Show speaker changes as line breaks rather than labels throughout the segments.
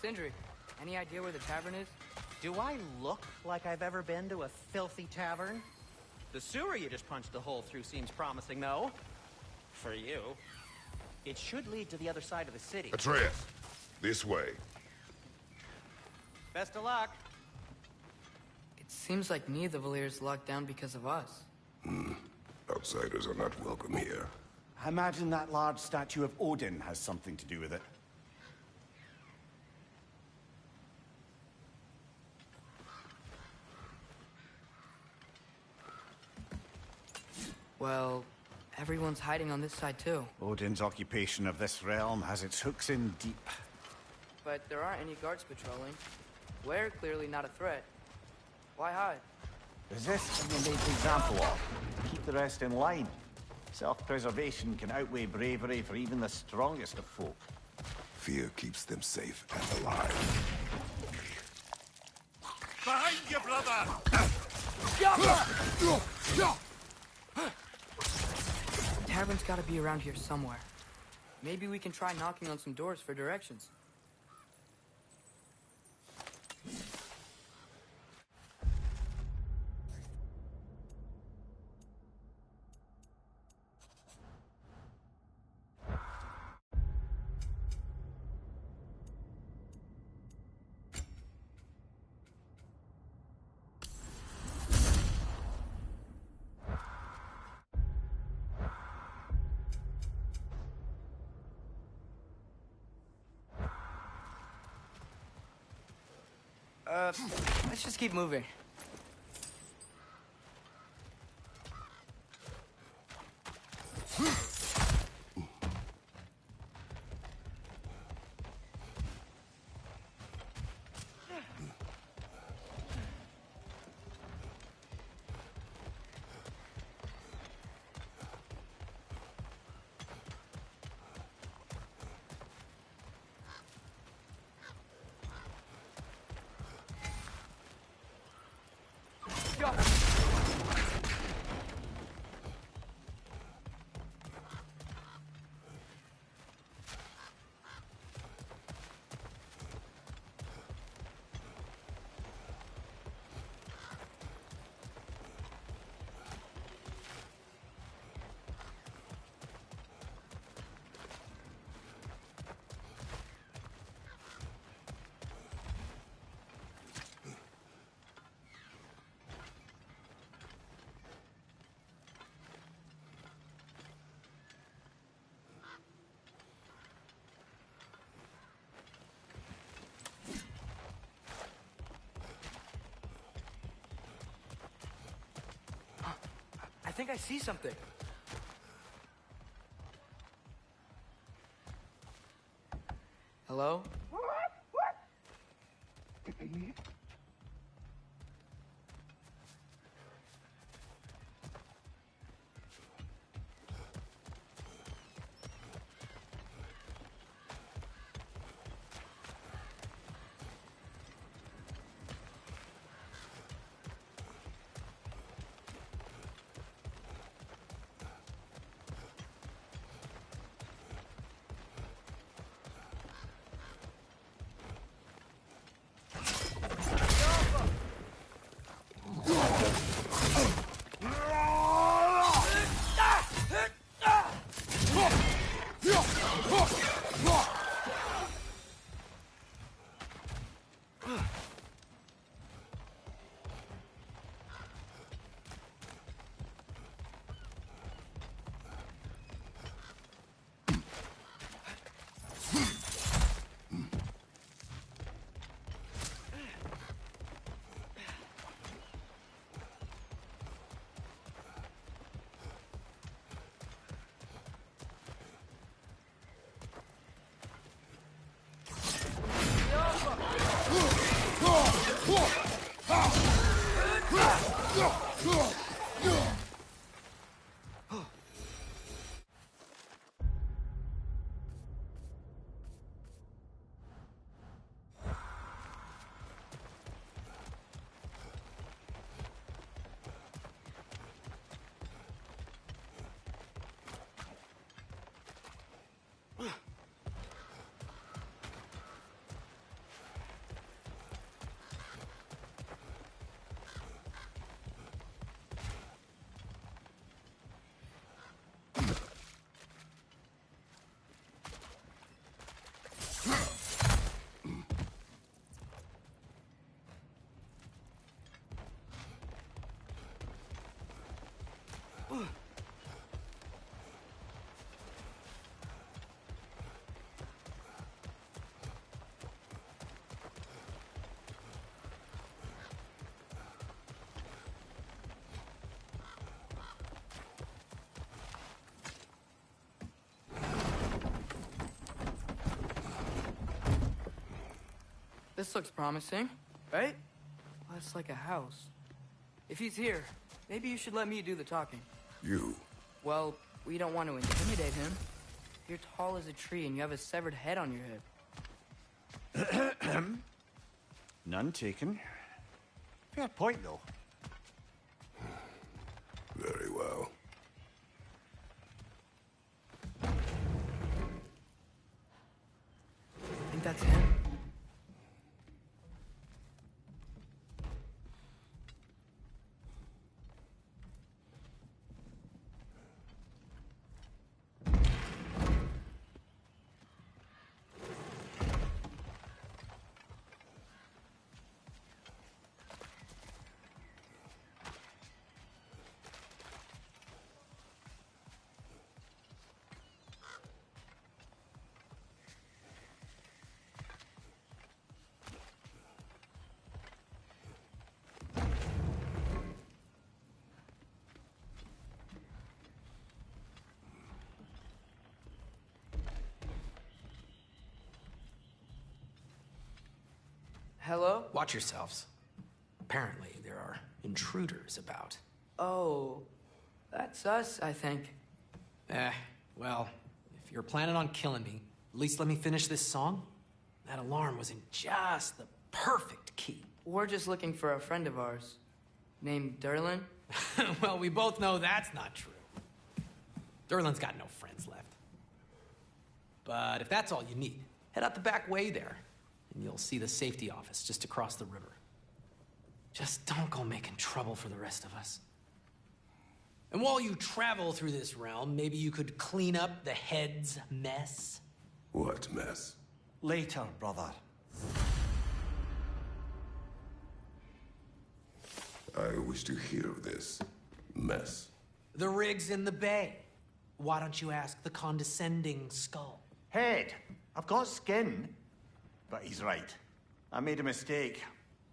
Sindri, any idea where the tavern is?
Do I look like I've ever been to a filthy tavern? The sewer you just punched a hole through seems promising, though. For you. It should lead to the other side of the city.
Atreus, this way.
Best of luck.
It seems like neither Valyr's locked down because of us.
Outsiders are not welcome here.
I imagine that large statue of Odin has something to do with it.
Well, everyone's hiding on this side too.
Odin's occupation of this realm has its hooks in deep.
But there aren't any guards patrolling. We're clearly not a threat. Why hide?
Resist and you make an example of. Keep the rest in line. Self-preservation can outweigh bravery for even the strongest of folk.
Fear keeps them safe and alive.
Behind you, brother!
Tavern's gotta be around here somewhere. Maybe we can try knocking on some doors for directions. Let's just keep moving. I think I see something. Hello? This looks promising, right? That's like a house. If he's here, maybe you should let me do the talking.
You.
Well, we don't want to intimidate him. You're tall as a tree and you have a severed head on your head.
None taken. Fair point, though.
Very well.
Think that's him? Hello?
Watch yourselves. Apparently, there are intruders about.
Oh, that's us, I think.
Well, if you're planning on killing me, at least let me finish this song. That alarm was in just the perfect key.
We're just looking for a friend of ours named Derlin.
Well, we both know that's not true. Derlin's got no friends left. But if that's all you need, head out the back way there, and you'll see the safety office just across the river. Just don't go making trouble for the rest of us. And while you travel through this realm, maybe you could clean up the head's mess?
What mess?
Later, brother.
I wish to hear of this mess.
The rig's in the bay. Why don't you ask the condescending skull?
Head, I've got skin. But he's right. I made a mistake.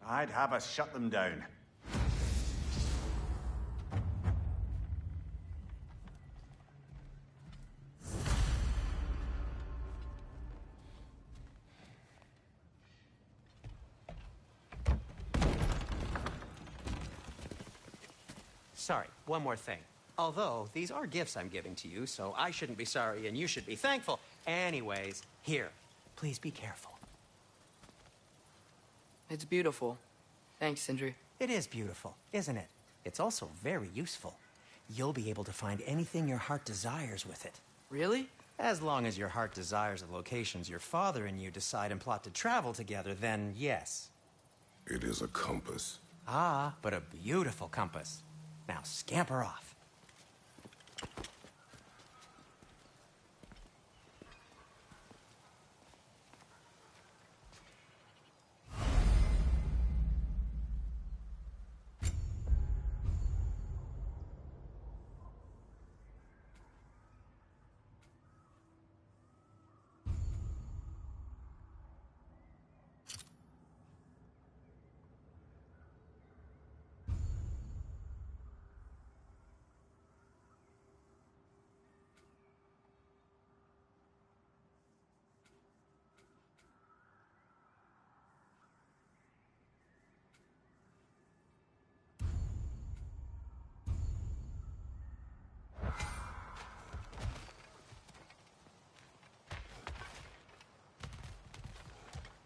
I'd have us shut them down.
Sorry, one more thing. Although, these are gifts I'm giving to you, so I shouldn't be sorry and you should be thankful. Anyways, here, please be careful.
It's beautiful. Thanks, Sindri.
It is beautiful, isn't it? It's also very useful. You'll be able to find anything your heart desires with it.
Really?
As long as your heart desires the locations your father and you decide and plot to travel together, then yes.
It is a compass.
Ah, but a beautiful compass. Now scamper off.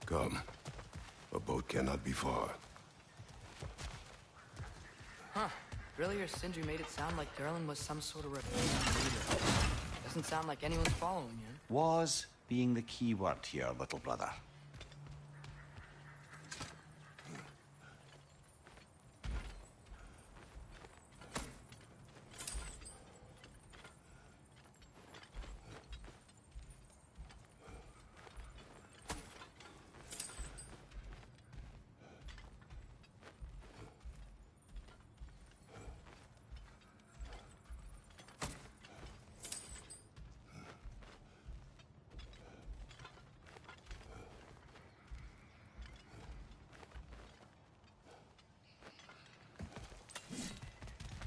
Come. A boat cannot be far.
Huh. Earlier, Sindri made it sound like Derlin was some sort of rebellion leader. Doesn't sound like anyone's following him.
Was being the key word here, little brother.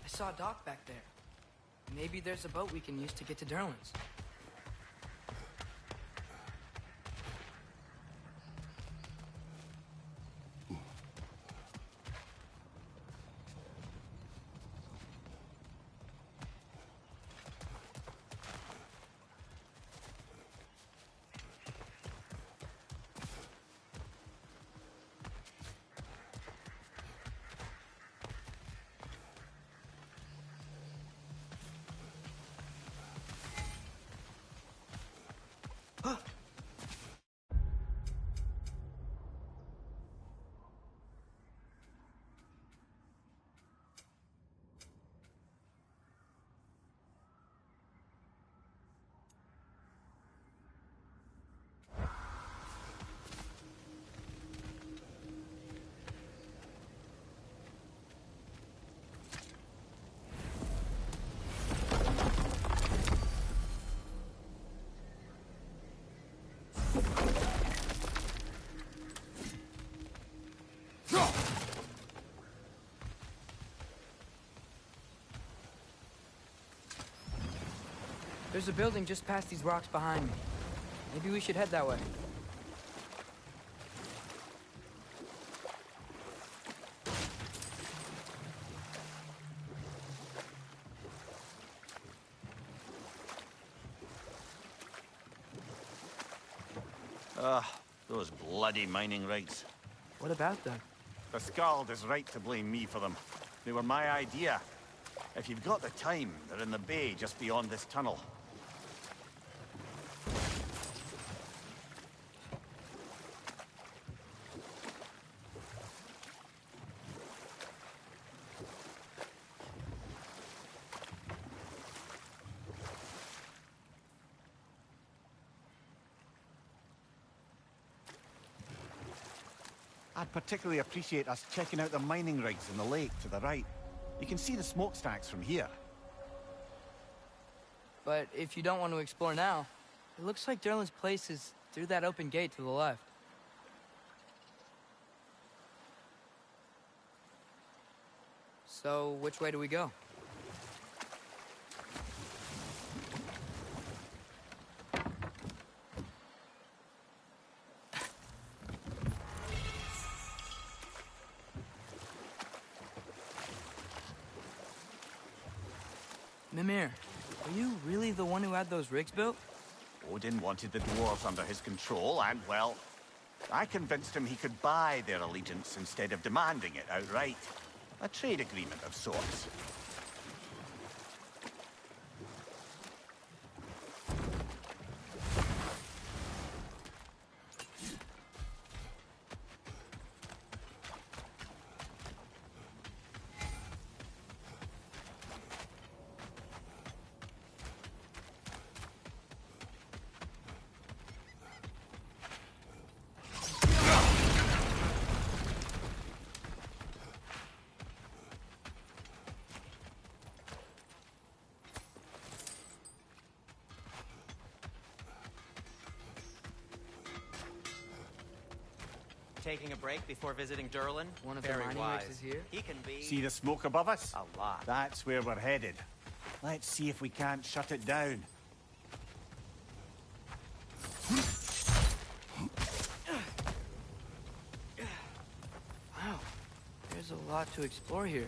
I saw a dock back there. Maybe there's a boat we can use to get to Derlin's. There's a building just past these rocks behind me. Maybe we should head that way.
Ugh, those bloody mining rigs.
What about them?
The Skald is right to blame me for them. They were my idea. If you've got the time, they're in the bay just beyond this tunnel. I'd particularly appreciate us checking out the mining rigs in the lake to the right. You can see the smokestacks from here.
But if you don't want to explore now, it looks like Derlin's place is through that open gate to the left. So, which way do we go? Mimir, are you really the one who had those rigs built?
Odin wanted the dwarves under his control, and, well, I convinced him he could buy their allegiance instead of demanding it outright. A trade agreement of sorts.
Taking a break before visiting Derlin?
One of the
Very
mining
wise.
rigs is here?
He can be
See the smoke above us?
a lot.
That's where we're headed. Let's see if we can't shut it down.
Wow, there's a lot to explore here.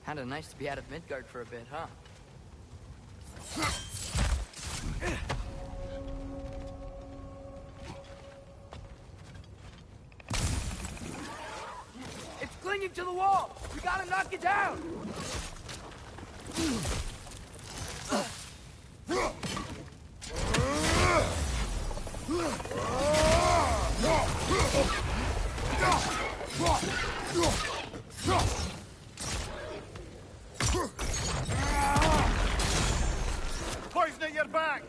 Kinda nice to be out of Midgard for a bit, huh? It's clinging to the wall! We gotta knock it down!
Poison at your back!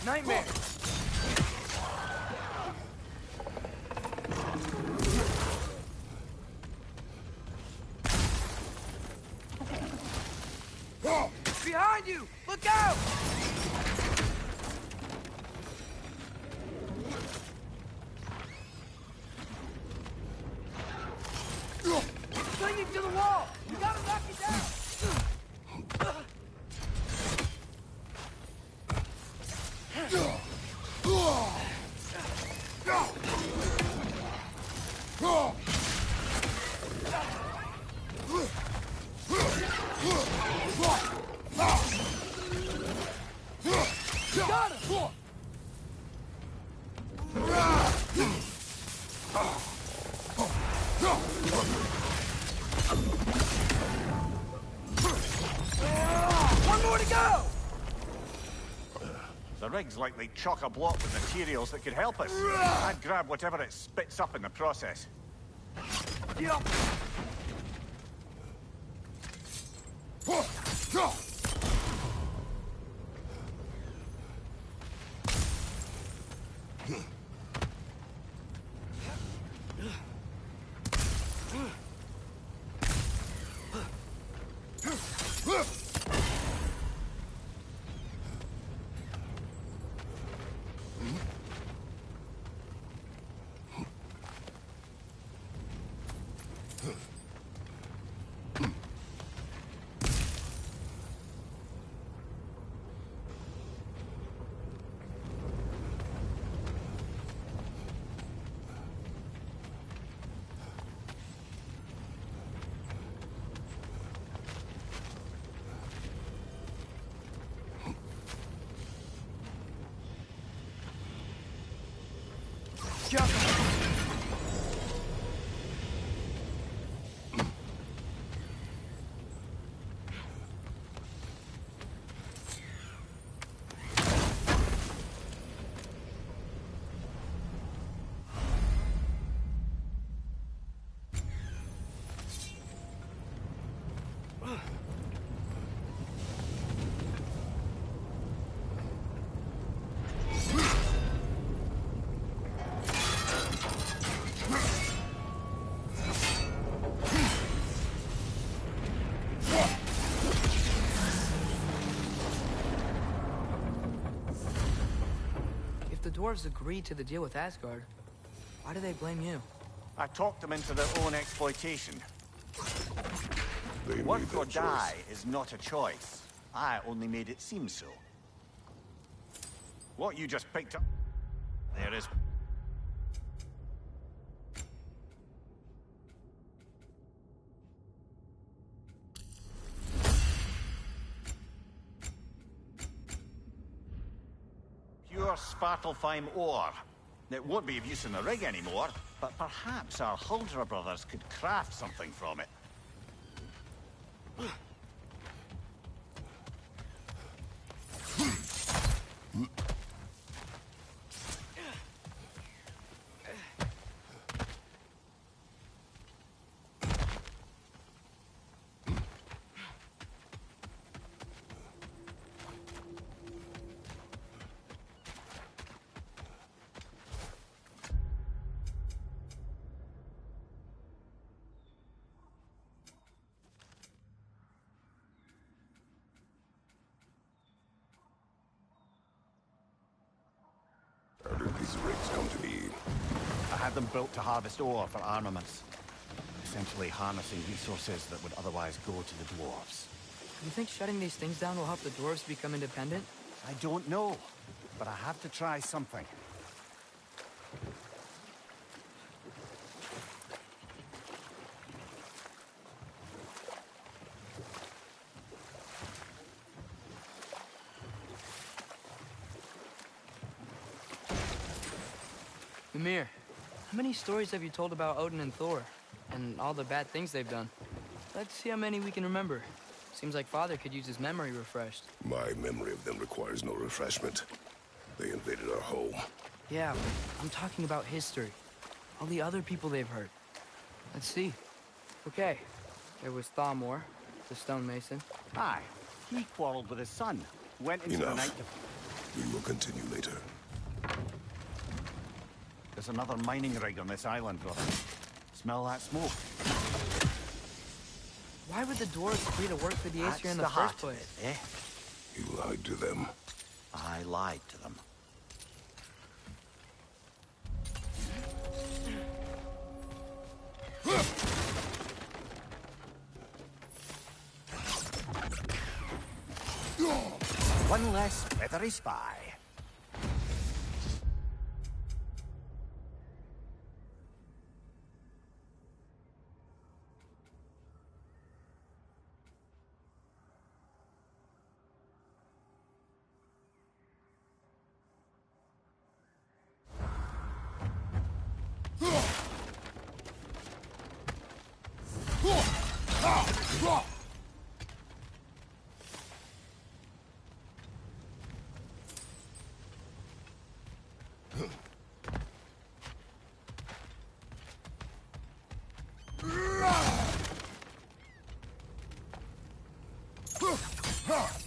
Nightmare! Behind you! Look out! It's clinging to the wall! You gotta knock it down! Got him! One more to go!
The rig's likely chock-a-block with materials that could help us. I'd grab whatever it spits up in the process.
Yep. If the dwarves agreed to the deal with Asgard, why do they blame you?
I talked them into their own exploitation.
They
Work
made their
or
choice.
die is not a choice. I only made it seem so. What you just picked up there is... pure Svartalfheim ore. It won't be of use in the rig anymore, but perhaps our Huldra brothers could craft something from it.
How did these rigs come to be?
I had them built to harvest ore for armaments. Essentially harnessing resources that would otherwise go to the dwarves.
You think shutting these things down will help the dwarves become independent?
I don't know, but I have to try something.
Ymir, how many stories have you told about Odin and Thor? And all the bad things they've done? Let's see how many we can remember. Seems like Father could use his memory refreshed.
My memory of them requires no refreshment. They invaded our home.
Yeah, but I'm talking about history. All the other people they've hurt. Let's see. Okay, there was Thamor, the stonemason.
Aye, he quarreled with his son. Went into the night
Enough. We will continue later.
There's another mining rig on this island, brother. Smell that smoke?
Why would the dwarves agree to work for the Aesir in the
That's the heart
first
of
place?
it, eh?
You lied to them.
I lied to them. One less feathery spy.
Bet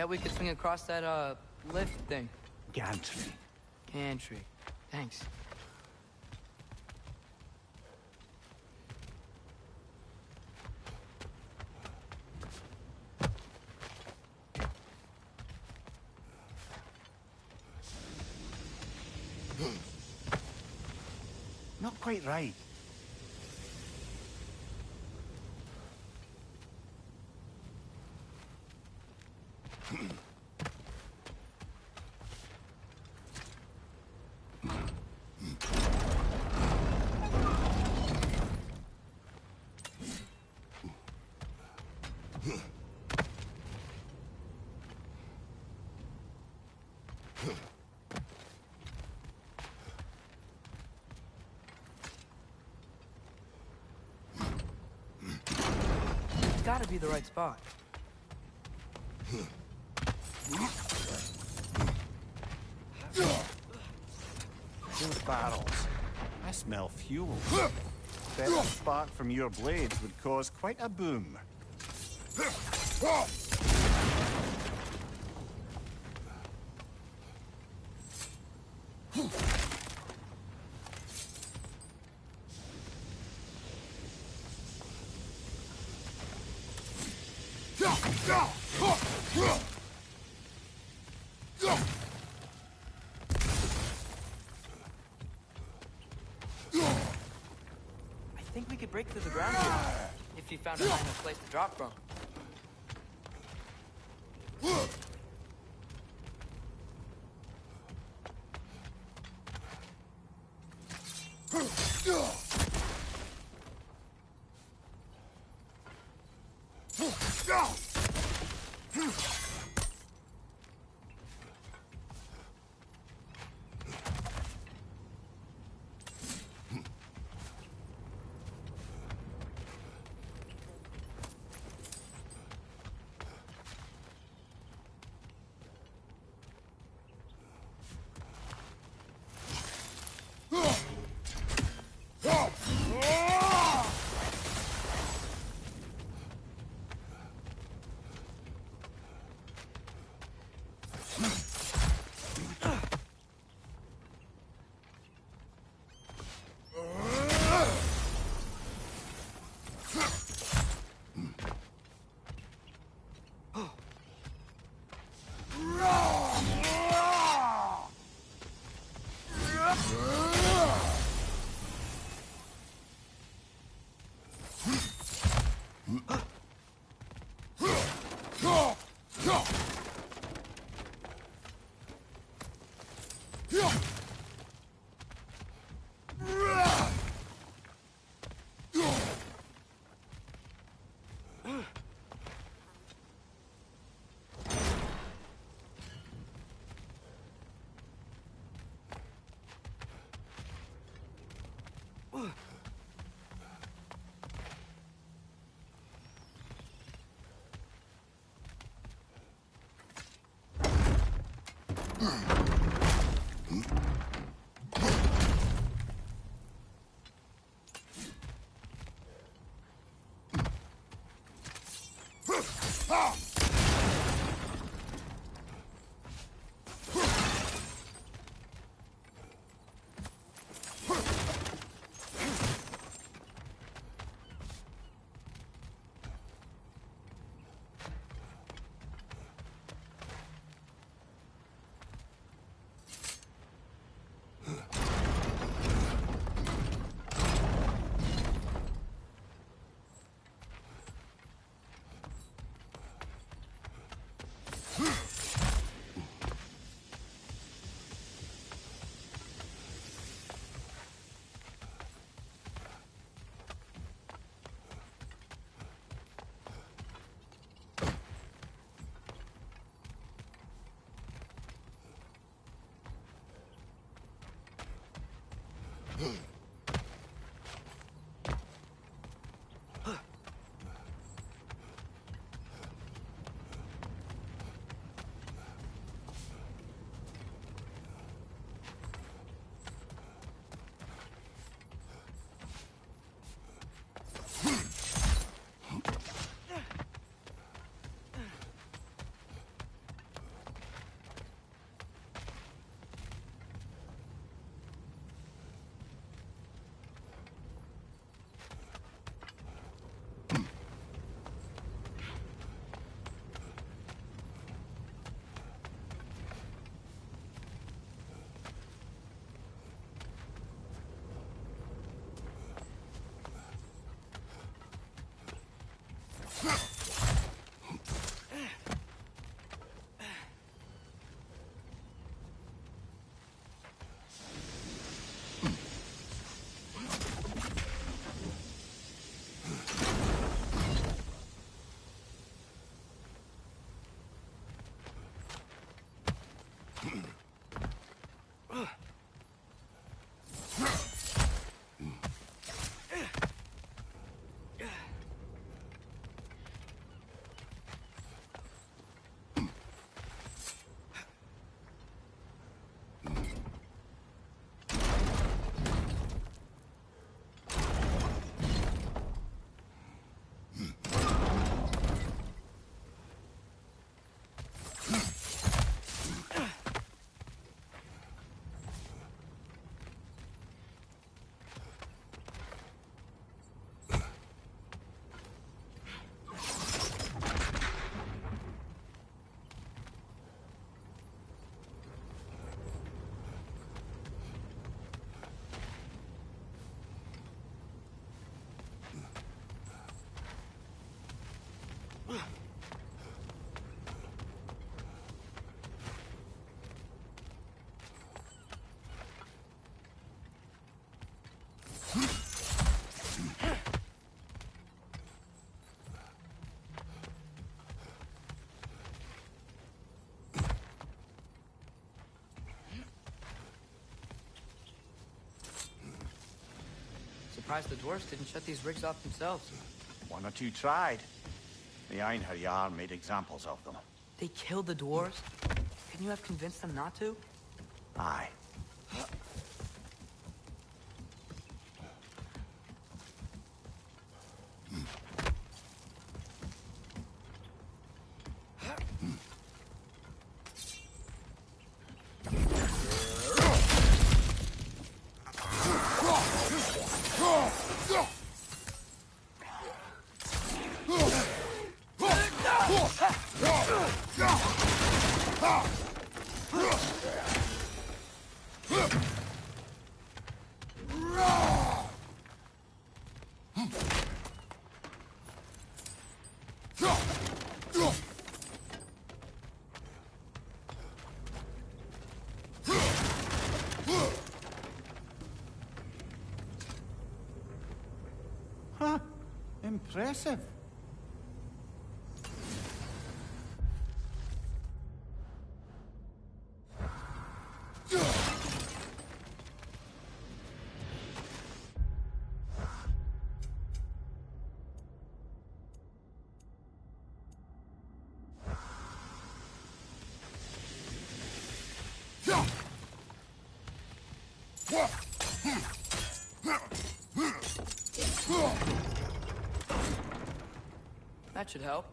we could swing across that, lift thing.
Gantry.
Gantry. Thanks.
Not quite right.
It's gotta be the right spot.
Those barrels. I smell fuel. Bet a spark from your blades would cause quite a boom.
I think we could break through the ground here. If you found a high enough place to drop from. Surprised the dwarves didn't shut these rigs off themselves.
One or two tried. The Einherjar made examples of them.
They killed the dwarves? Couldn't you have convinced them not to?
Aye. Huh. Impressive.
That should help.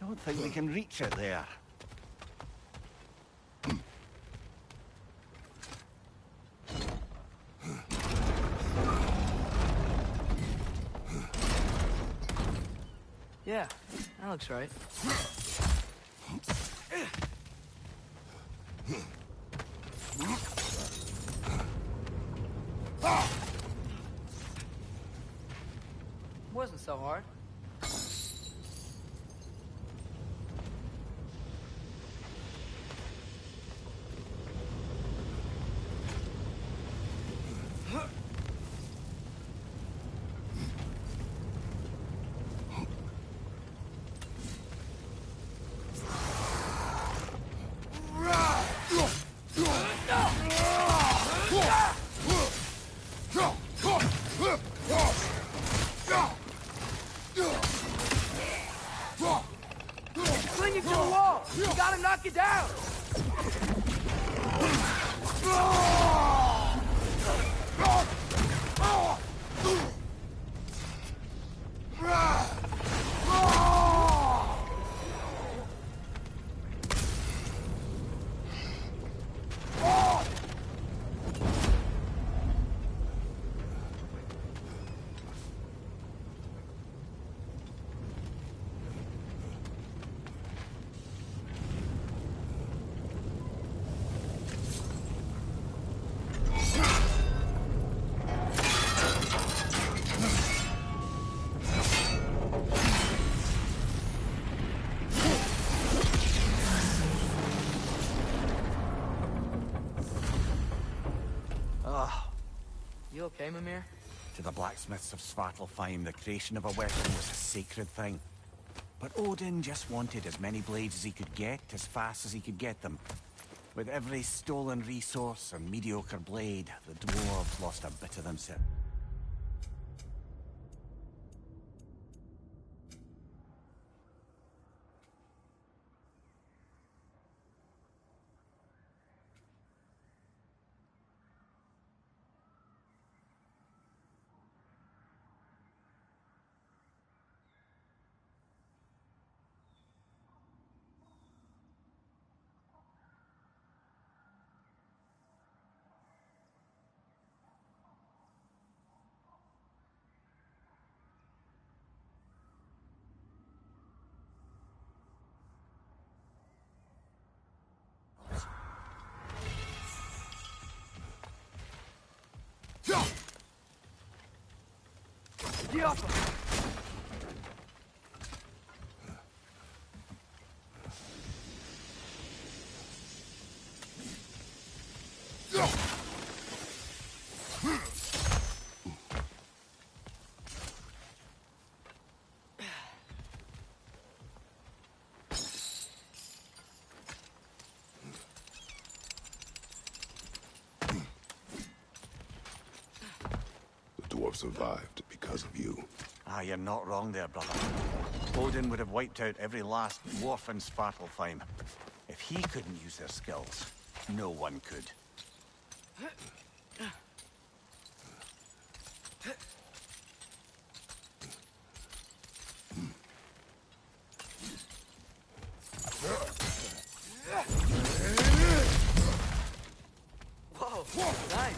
Don't think we can reach it there. Yeah, that looks right. Wasn't so hard. Clinging to the wall! You gotta knock it down! You okay, Mimir?
To the blacksmiths of Svartalfheim, the creation of a weapon was a sacred thing. But Odin just wanted as many blades as he could get, as fast as he could get them. With every stolen resource and mediocre blade, the dwarves lost a bit of themselves.
Get off him!
The dwarf survived because of you.
Ah, you're not wrong there, brother. Odin would have wiped out every last dwarf in Svartalfheim. If he couldn't use their skills, no one could.
Whoa, nice.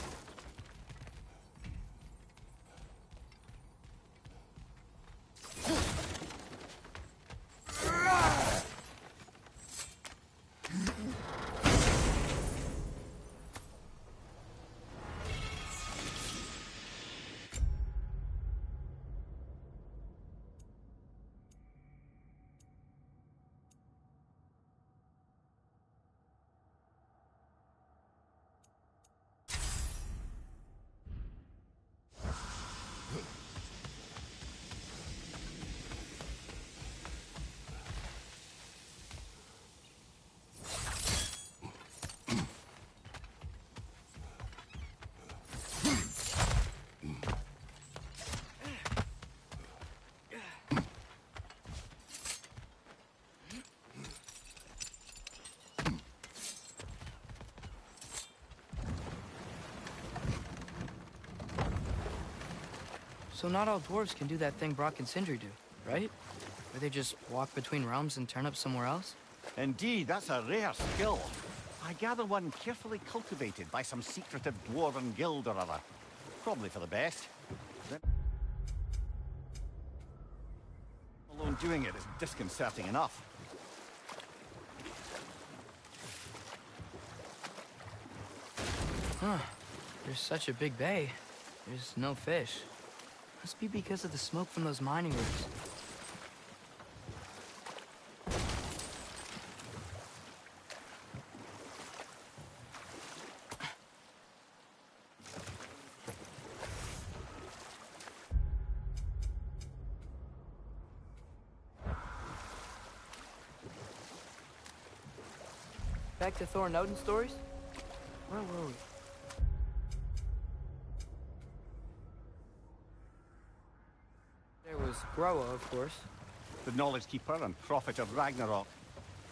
So not all dwarves can do that thing Brock and Sindri do, right? Where they just walk between realms and turn up somewhere else?
Indeed, that's a rare skill. I gather one carefully cultivated by some secretive dwarven guild or other. Probably for the best. Alone doing it is disconcerting enough.
Huh. There's such a big bay. There's no fish. Must be because of the smoke from those mining rigs. Back to Thor and Odin stories? Where were we? There was Groa, of course.
The Knowledge Keeper and Prophet of Ragnarok.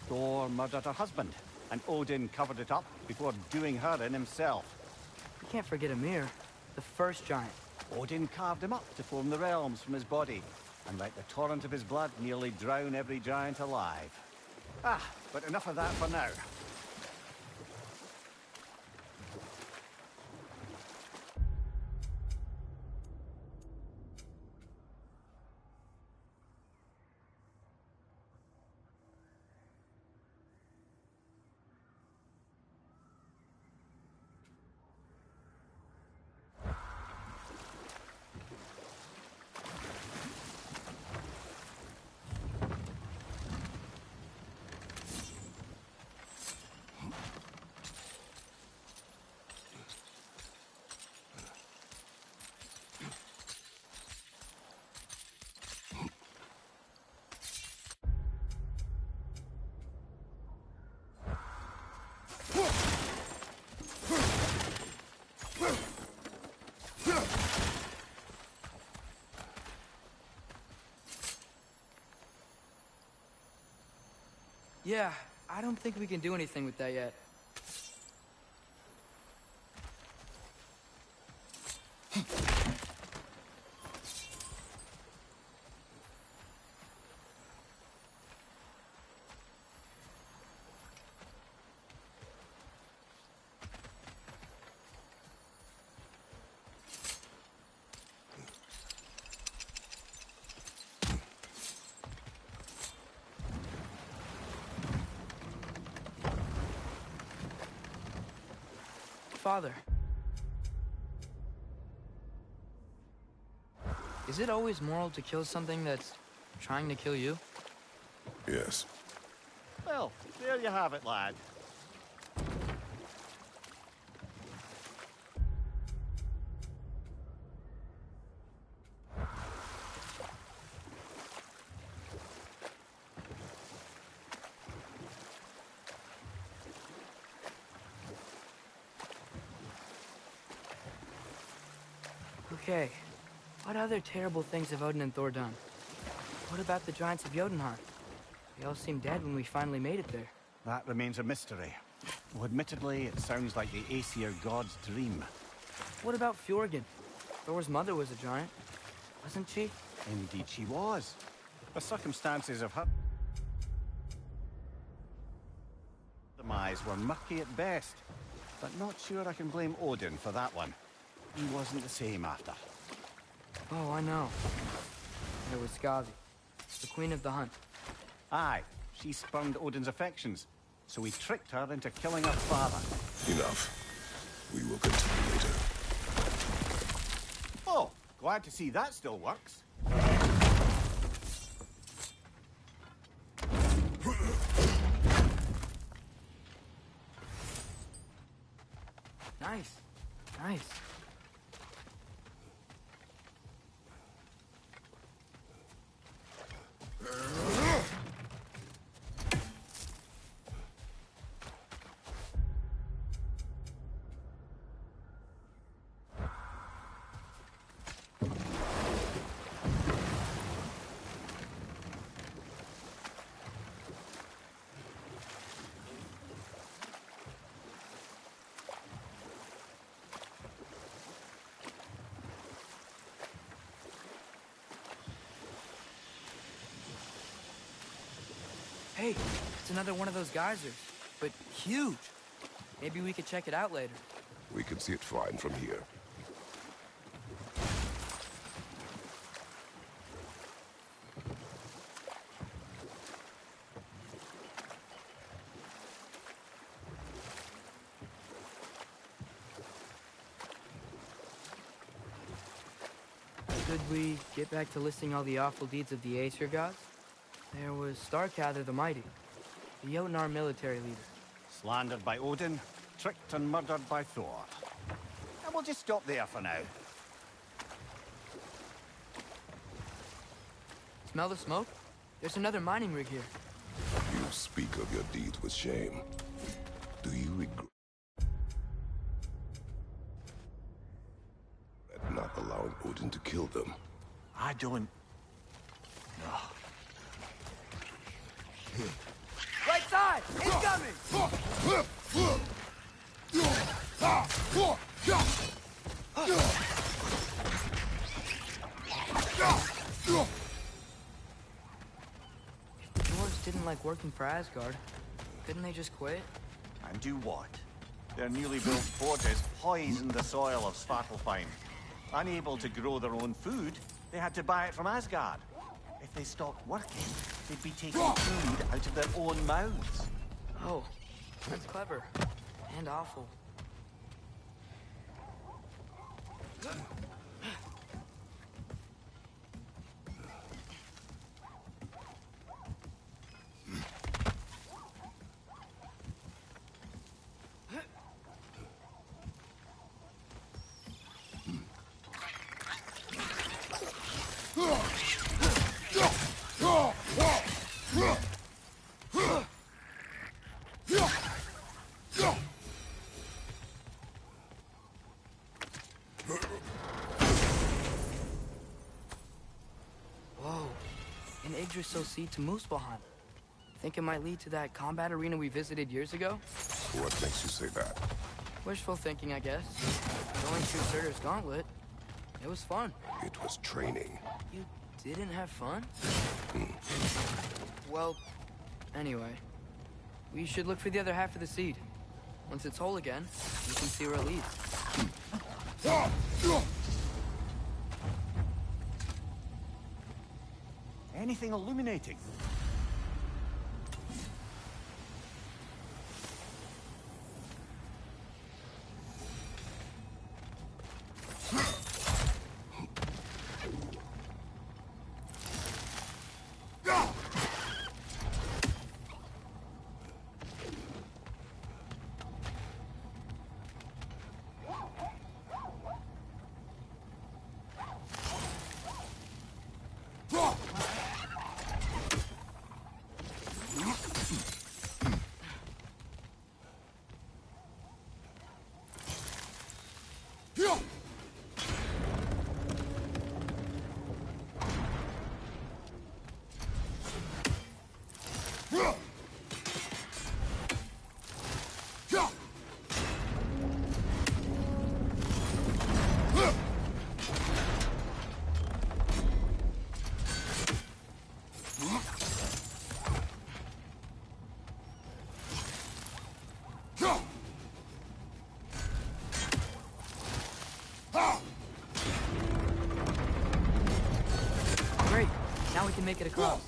Thor murdered her husband, and Odin covered it up before doing her in himself.
You can't forget Ymir, the first giant.
Odin carved him up to form the realms from his body, and let the torrent of his blood nearly drown every giant alive. But enough of that for now.
Yeah, I don't think we can do anything with that yet. Father. Is it always moral to kill something that's trying to kill you?
Yes.
Well, there you have it, lad.
Okay, what other terrible things have Odin and Thor done? What about the giants of Jotunheim? They all seemed dead when we finally made it there.
That remains a mystery. Well, admittedly, it sounds like the Aesir god's dream.
What about Fjorgyn? Thor's mother was a giant, wasn't she?
Indeed she was. The circumstances of her demise were murky at best, but not sure I can blame Odin for that one. He wasn't the same after.
Oh, I know. There was Skazi, the queen of the hunt.
Aye, she spurned Odin's affections, so he tricked her into killing her father.
Enough. We will continue later.
Oh, glad to see that still works.
Nice. Nice. Hey, it's another one of those geysers, but huge. Maybe we could check it out later.
We can see it fine from here.
Should we get back to listing all the awful deeds of the Aesir gods? There was Starkather the Mighty, the Jotnar military leader.
Slandered by Odin, tricked and murdered by Thor. And we'll just stop there for now.
Smell the smoke? There's another mining rig here.
You speak of your deeds with shame. Do you regret not allowing Odin to kill them?
I don't...
Right side! Incoming! If the dwarves didn't like working for Asgard, couldn't they just quit?
And do what? Their newly built forges poisoned the soil of Svartalfheim. Unable to grow their own food, they had to buy it from Asgard. If they stopped working, they'd be taking food out of their own mouths.
Oh, that's clever. And awful. Whoa, an Yggdrasil seed to Muspelheim. Think it might lead to that combat arena we visited years ago?
What makes you say that?
Wishful thinking, I guess. Going through Surtur's gauntlet. It was fun.
It was training.
You didn't have fun? Well, anyway. We should look for the other half of the seed. Once it's whole again, we can see where it leads.
Anything illuminating?
Great, now we can make it across.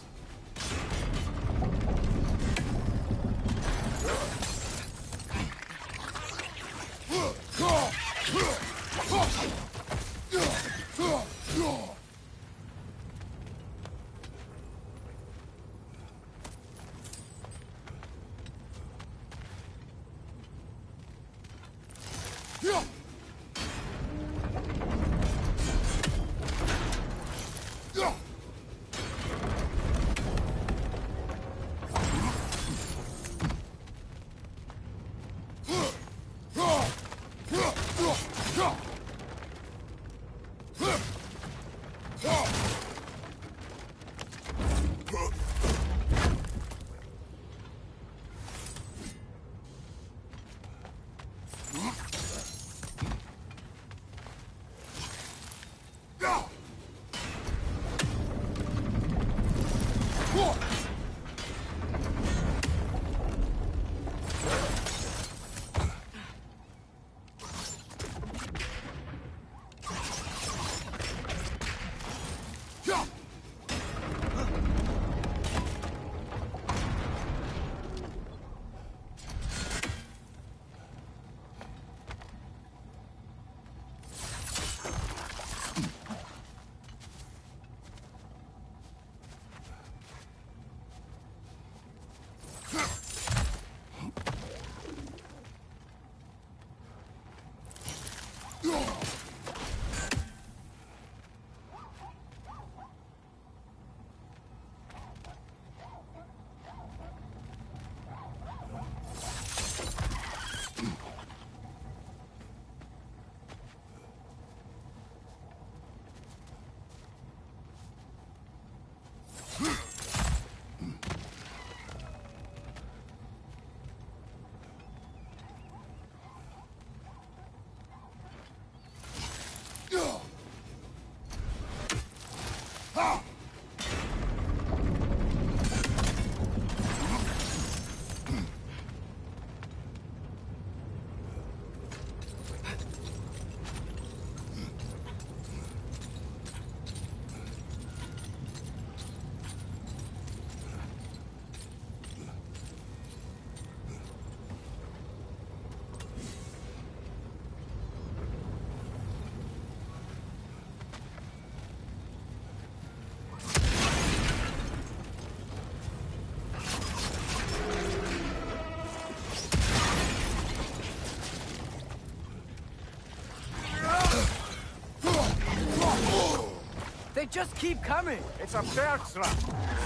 They just keep coming!
It's a bear trap.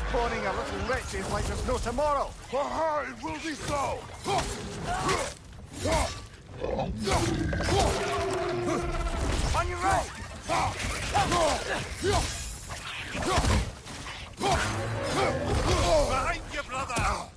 Spawning a little wretches like there's no tomorrow.
For her, it will be so!
On your right!
Behind you, brother!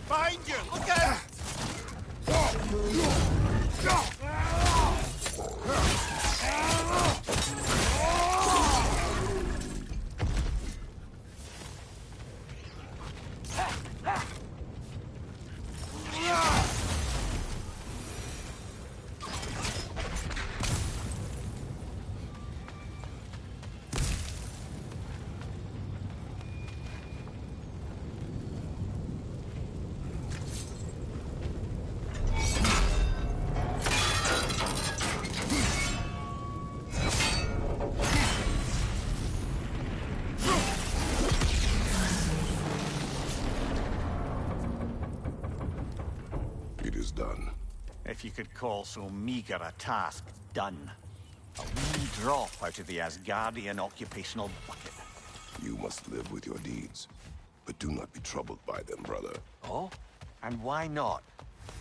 Behind you! Look out!
It is done.
If you could call so meager a task done. A wee drop out of the Asgardian occupational bucket.
You must live with your deeds. But do not be troubled by them, brother.
Oh? And why not?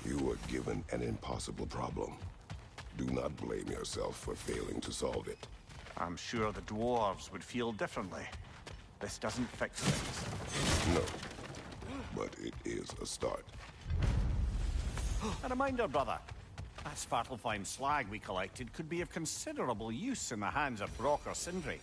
You were given an impossible problem. Do not blame yourself for failing to solve it.
I'm sure the dwarves would feel differently. This doesn't fix things.
No. But it is a start.
A reminder, brother. That Svartalfheim slag we collected could be of considerable use in the hands of Brock or Sindri.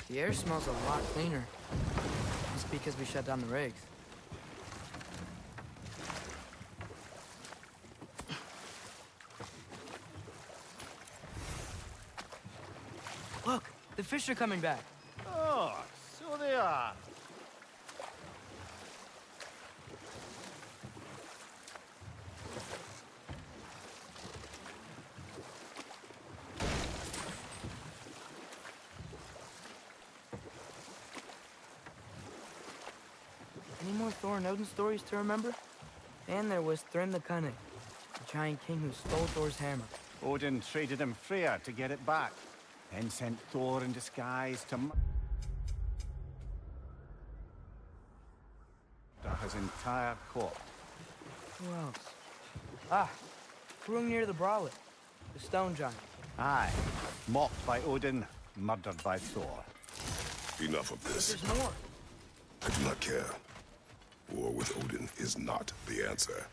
The air smells a lot cleaner. Must be because we shut down the rigs. Look, the fish are coming back.
Oh, so they are.
Any more Thor and Odin stories to remember? And there was Thrym the Cunning, the giant king who stole Thor's hammer.
Odin traded him Freya to get it back.
Then sent Thor in disguise to murder his entire court.
Who else? Ah, Hrung near the Brolic, the stone giant.
Aye. Mocked by Odin, murdered by Thor.
Enough of this.
There's more.
I do not care. War with Odin is not the answer.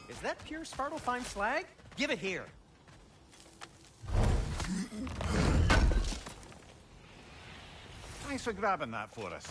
Is that pure Svartalfheim slag? Give it here.
Thanks for grabbing that for us.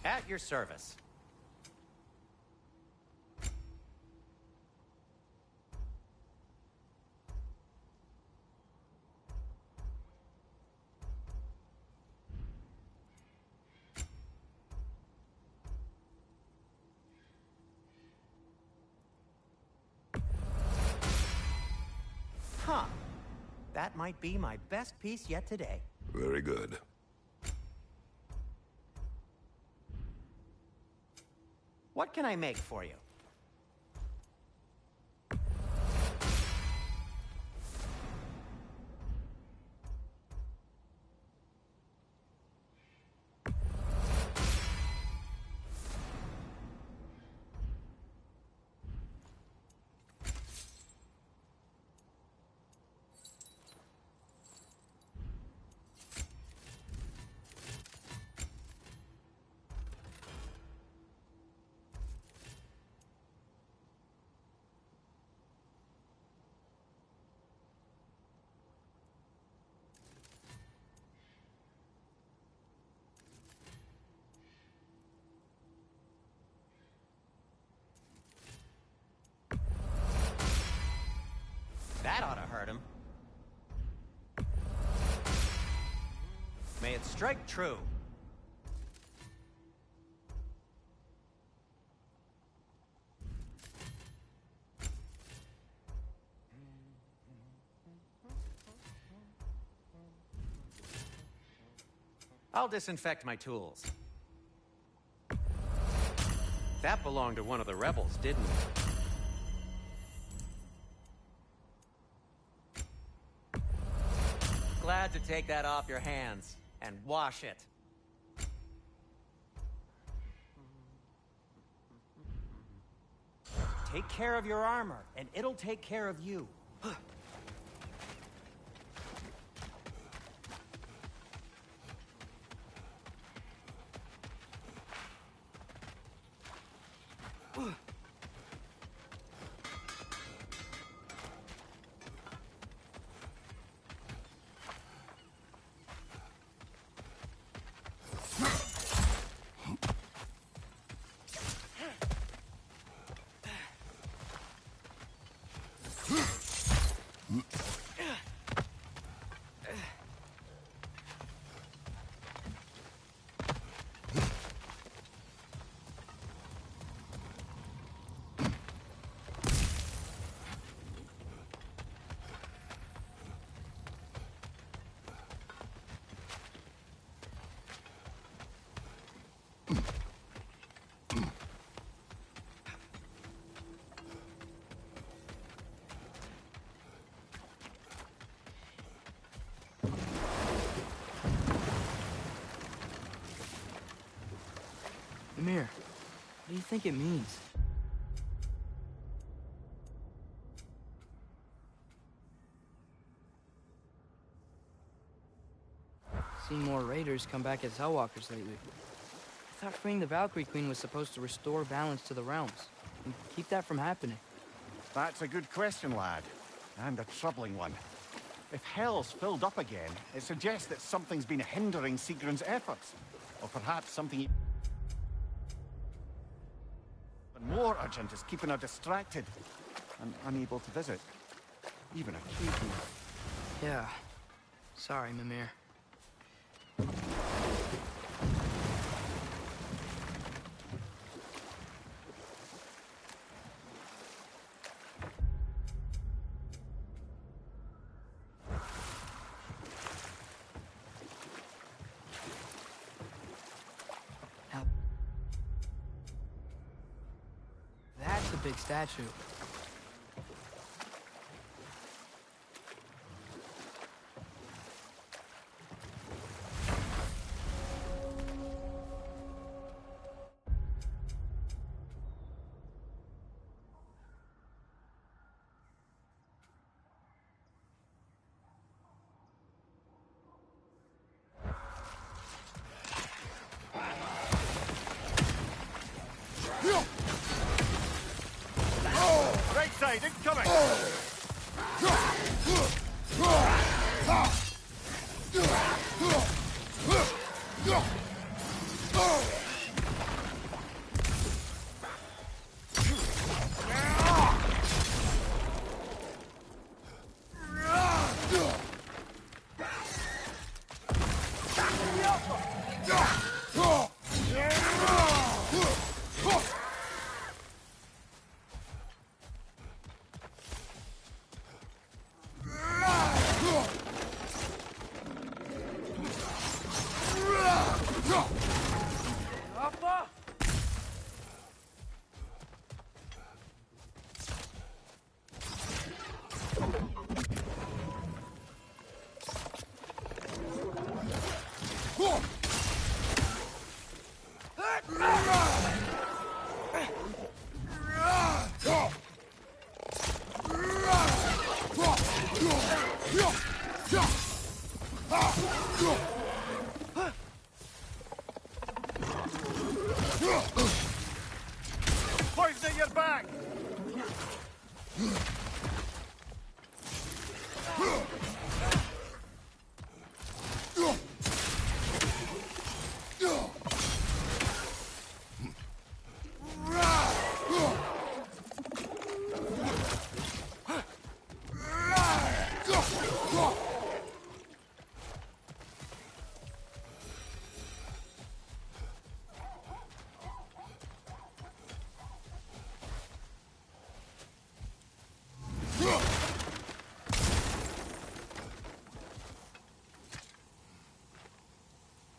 At your service. Huh. That might be my best piece yet today.
Very good.
What can I make for you? That ought to hurt him. May it strike true. I'll disinfect my tools. That belonged to one of the rebels, didn't it? Glad to take that off your hands and wash it. Take care of your armor, and it'll take care of you.
Amir, what do you think it means? Seen more raiders come back as Hellwalkers lately. I thought freeing the Valkyrie Queen was supposed to restore balance to the realms and keep that from happening.
That's a good question, lad. And a troubling one. If Hell's filled up again, it suggests that something's been hindering Sigrun's efforts. Or perhaps something even more urgent is keeping her distracted and unable to visit. Even occasionally.
Yeah. Sorry, Mimir. Now, that's a big statue.
Right side, incoming! Poison at your back!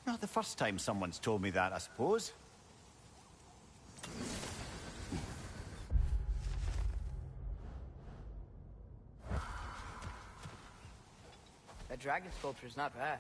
Not the first time someone's told me that, I suppose.
That dragon sculpture's not bad.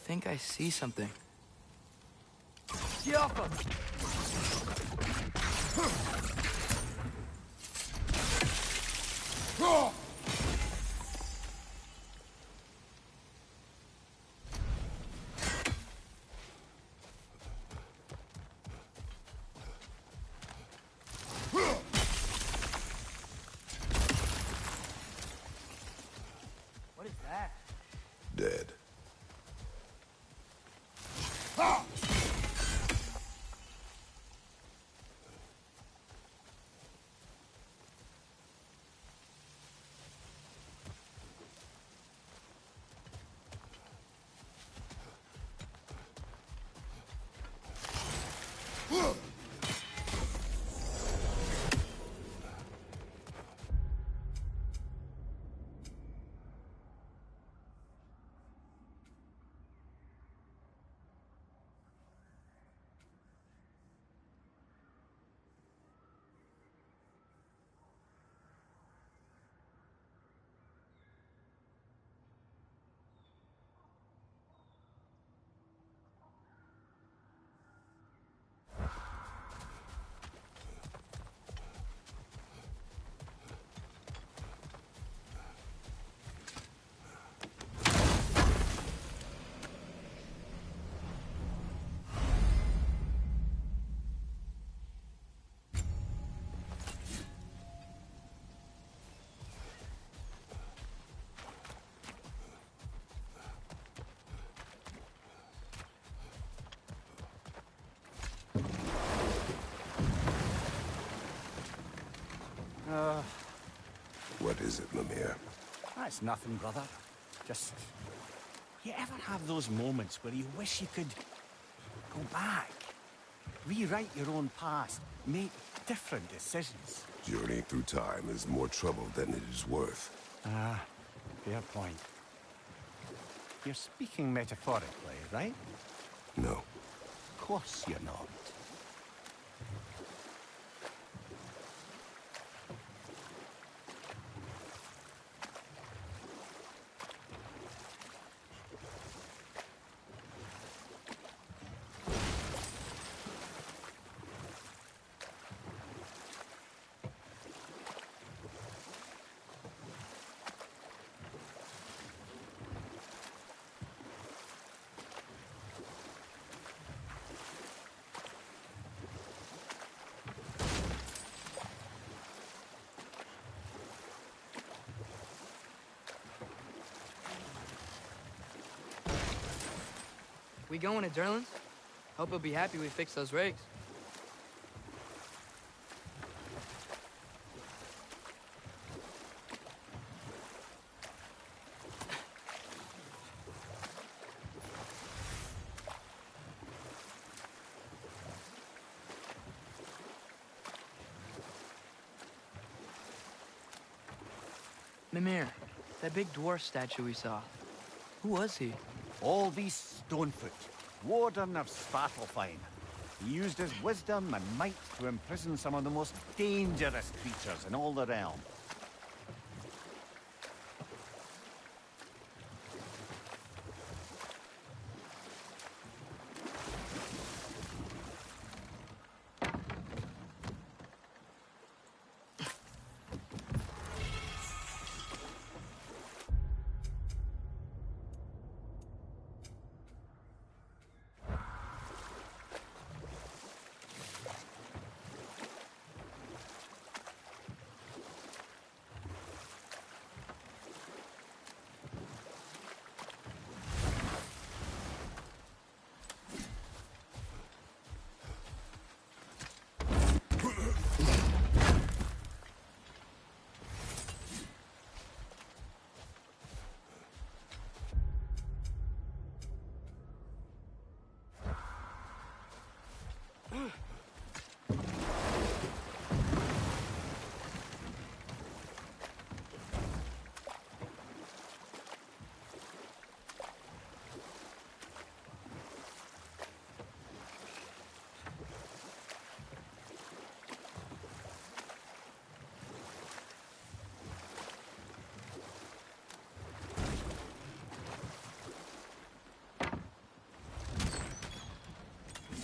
think I see something. Get off him! What is that?
Dead. What is it, Mimir?
That's nothing, brother. Just... You ever have those moments where you wish you could go back? Rewrite your own past, make different decisions?
Journeying through time is more trouble than it is worth.
Ah, fair point. You're speaking metaphorically, right?
No.
Of course you're not.
We going to Derlin's? Hope he'll be happy we fixed those rigs. Mimir, that big dwarf statue we saw. Who was he?
All these Stonefoot, warden of Svartalfheim. He used his wisdom and might to imprison some of the most dangerous creatures in all the realm.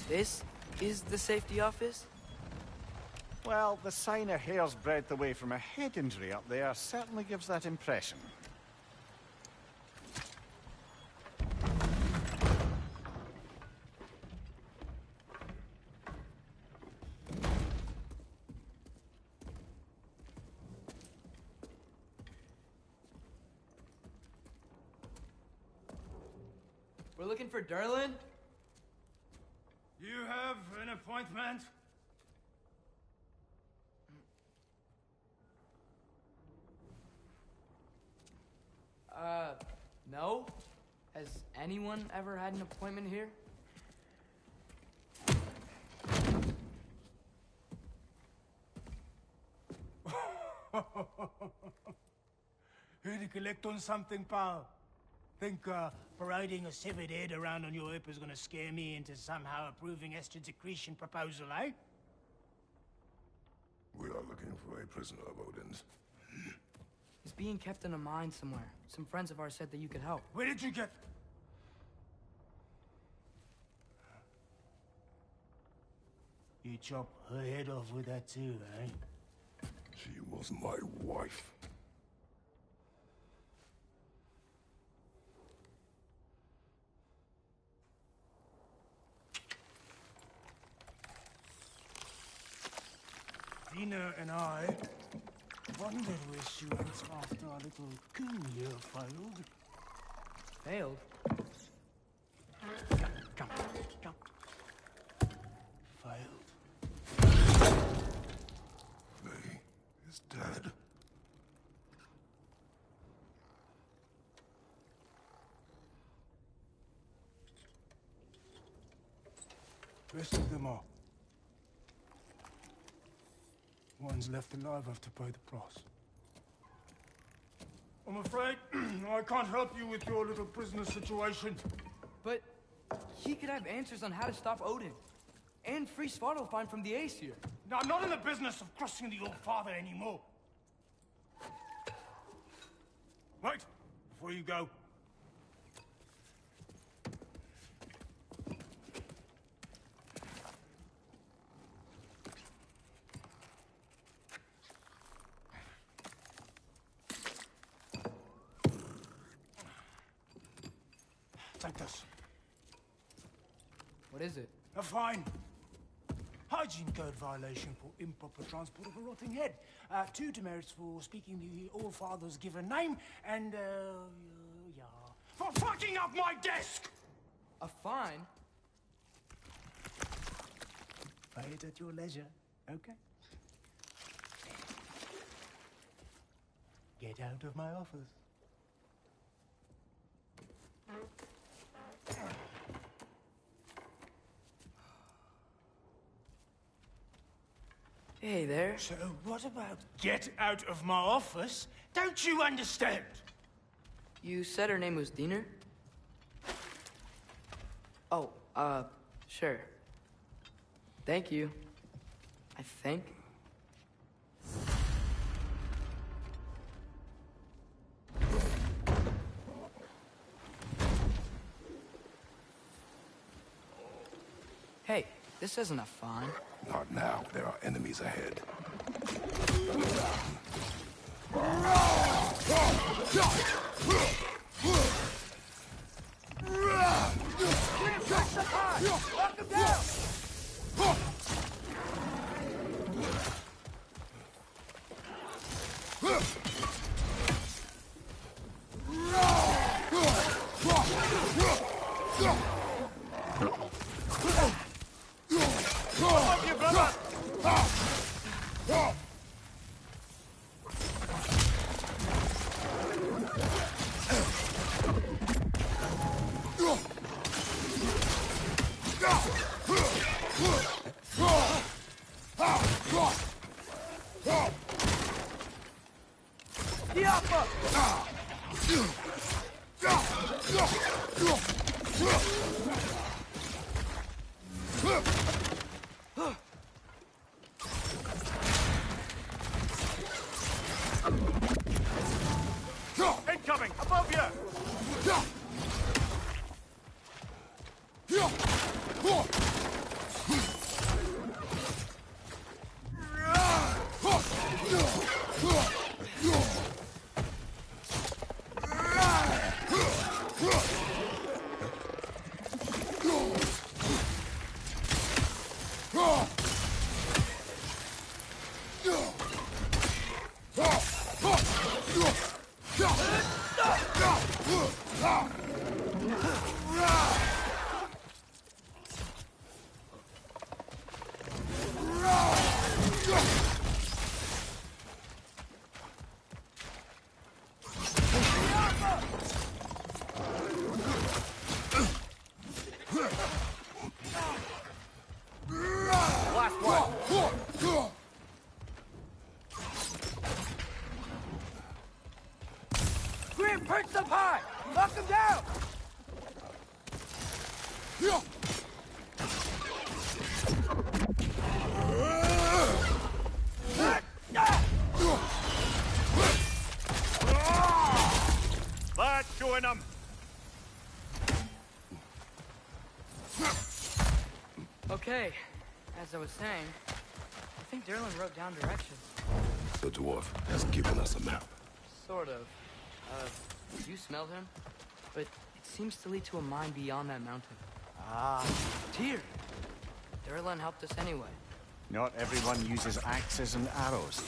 This is the safety office?
Well, the sign a hair's breadth away from a head injury up there certainly gives that impression.
We're looking for Derlin?
You have an appointment?
No? Has anyone ever had an appointment here?
Here to collect on something, pal? Think, parading a severed head around on your hip is gonna scare me into somehow approving estrogen secretion proposal, eh?
We are looking for a prisoner of Odin's.
He's being kept in a mine somewhere. Some friends of ours said that you could help.
Where did you get... You chop her head off with that too, eh?
She was my wife.
Dina and I wondered where she went after our little coup here failed.
Failed?
Come, come. Failed.
Faye is dead.
Rest of them are. One's left alive have to pay the price. I'm afraid I can't help you with your little prisoner situation.
But he could have answers on how to stop Odin. And free Svartalfheim from the Aesir.
Now, I'm not in the business of crossing the old father anymore. Wait, before you go. Take this.
What is it?
A fine. Hygiene code violation for improper transport of a rotting head. 2 demerits for speaking the All-Father's given name, and, yeah. For fucking up my desk!
A fine?
Pay it at your leisure, okay? Get out of my office.
Hey there.
So what about get out of my office? Don't you understand?
You said her name was Diener? Oh, sure. Thank you. I think. Hey, this isn't a fine.
Not now. There are enemies ahead.
Knock him down!
Incoming! Above you!
Perched up high! Knock him down!
That's showing them.
Okay, as I was saying, I think Derlin wrote down directions.
The dwarf has given us a map.
Sort of. You smelled him? But it seems to lead to a mine beyond that mountain.
Ah,
Tyr! Derlin helped us anyway.
not everyone uses axes and arrows.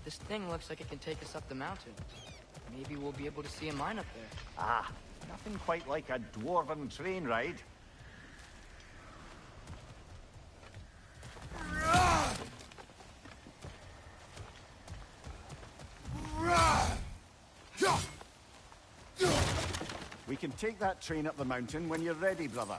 This thing looks like it can take us up the mountain. Maybe we'll be able to see a mine up there.
Ah, nothing quite like a dwarven train ride. We can take that train up the mountain when you're ready, brother.